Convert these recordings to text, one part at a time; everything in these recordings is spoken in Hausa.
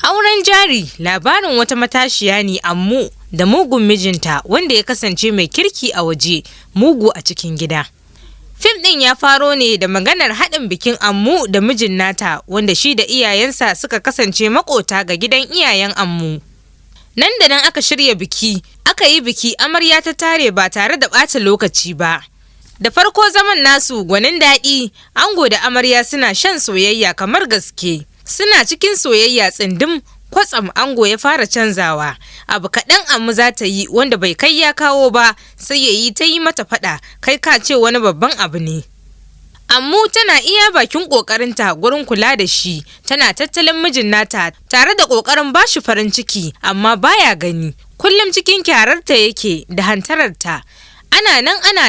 Auren jari labarin wata matashiya ne Ammu da mugun mijinta wanda ya kasance mai kirki a waje, mugu a cikin gida. Fim ɗin ya faro ne da maganar haɗin bikin Ammu da mijin nata wanda shi da iyayensa suka kasance maƙota ga gidan iyayen Ammu. Nan da nan aka shirya biki, aka yi biki amarya ta tare ba tare da ɓata lokaci ba. Da farko zaman nasu gwanin daɗi, ango da amarya suna shan soyayya kamar gaske. Suna cikin soyayya tsindim, kwatsam ango ya fara canzawa. Abu kaɗan Ammu za ta yi wanda bai kai ya kawo ba, sai ya yi ta yi mata faɗa, kai ka ce wani babban abu ne. Ammu tana iya bakin ƙoƙarinta gurin kula da shi, tana tattalin mijin nata tare da ƙoƙarin bashi farin ciki, amma baya gani. Kullum cikin kyararta yake da hantararta. Ana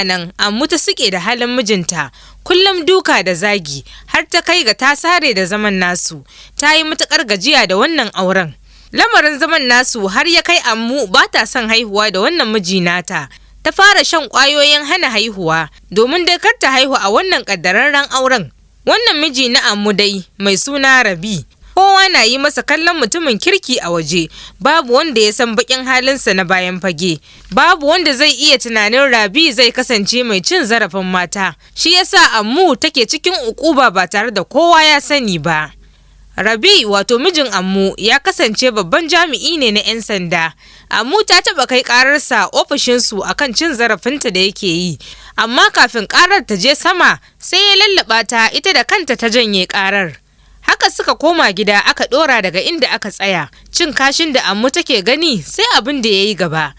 nan Ammu ta suke da halin mijinta, kullum duka da zagi, har ta kai ga ta sare da zaman nasu. Ta yi matuƙar gajiya da wannan auren. Lamarin zaman nasu har ya kai Ammu ba ta son haihuwa da wannan miji nata. Ta fara shan ƙwayoyin hana haihuwa domin dai kar ta haihu a wannan ƙaddararren auren. Wannan miji na Ammu dai mai suna Rabi. Kowa na yi masa kallon mutumin kirki a waje, babu wanda ya san baƙin halinsa na bayan fage, babu wanda zai iya tunanin Rabi zai kasance mai cin zarafin mata, shi yasa Ammu take cikin uƙuba ba tare da kowa ya sani ba. Rabi wato mijin Ammu ya kasance babban jami'i ne na 'yan sanda. Ammu ta taɓa kai ƙararsa ofishinsu akan cin zarafinta da yake yi, amma kafin ƙarar ta je sama sai ya lallaɓa ta ita da kanta ta janye ƙarar. Haka suka koma gida aka ɗora daga inda aka tsaya. Cin kashin da Ammu take gani sai abin da ya yi gaba.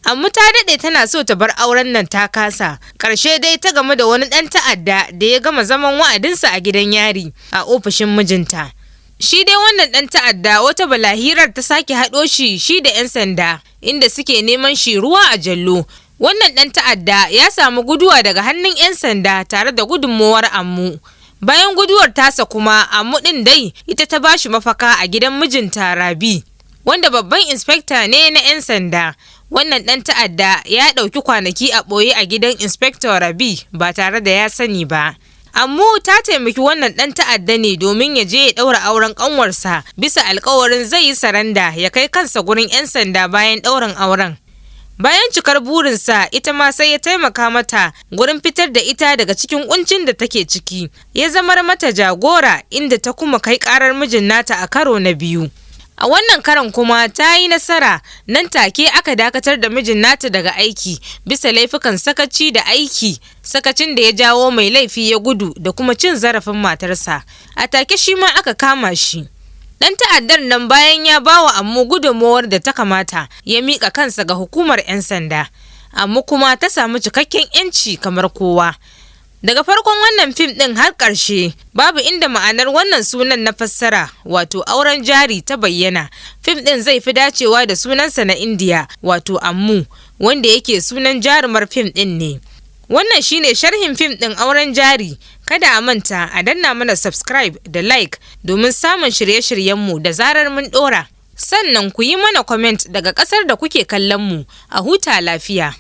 Ammu ta daɗe tana so ta bar auren nan ta kasa. Ƙarshe dai ta gamu da wani ɗan ta'adda da ya gama zaman wa'adinsa a gidan yari a ofishin mijinta. Shi dai wannan ɗan ta'adda wata balahirar ta sake haɗo shi da 'yan sanda inda suke neman shi ruwa a jallo. Wannan ɗan ta'adda ya samu guduwa daga hannun 'yan sanda tare da gudunmowar Ammu. Bayan guduwar tasa kuma Ammu ɗin dai ita ta bashi mafaka a gidan mijinta Rabi, wanda babban inspekta ne na 'yan sanda. Wannan ɗan ta'adda ya ɗauki kwanaki a ɓoye a gidan inspektor Rabi ba tare da ya sani ba. Ammu ta taimaki wannan ɗan ta'adda ne domin ya je ya ɗaura auren ƙanwarsa bisa alƙawarin zai yi saranda ya kai kansa gurin 'yan sanda bayan ɗaurin auren. Bayan cikar burinsa ita ma sai ya taimaka mata gurin fitar da ita daga cikin kuncin da take ciki, ya zamar mata jagora inda ta kuma kai karar mijin nata a karo na biyu. A wannan karon kuma ta yi nasara, nan take aka dakatar da mijin nata daga aiki bisa laifukan sakaci da aiki, sakacin da ya jawo mai laifi ya gudu da kuma cin zarafin matarsa. A take shi ma aka kama shi. Ɗan ta'addar nan bayan ya bawa Ammu gudunmowar da ta kamata ya miƙa kansa ga hukumar 'yan sanda. Ammu kuma ta samu cikakken 'yanci kamar kowa. Daga farkon wannan fim ɗin har ƙarshe babu inda ma'anar wannan sunan na fassara wato auren jari ta bayyana. Fim ɗin zai fi dacewa da sunansa na Indiya wato Ammu, wanda yake sunan jarumar fim ɗin ne. Wannan shine sharhin fim ɗin auren jari. Kada a manta a danna mana subscribe da like domin samun shirye-shiryenmu da zarar mun ɗora. Sannan ku yi mana comment daga ƙasar da kuke kallon mu. A huta lafiya.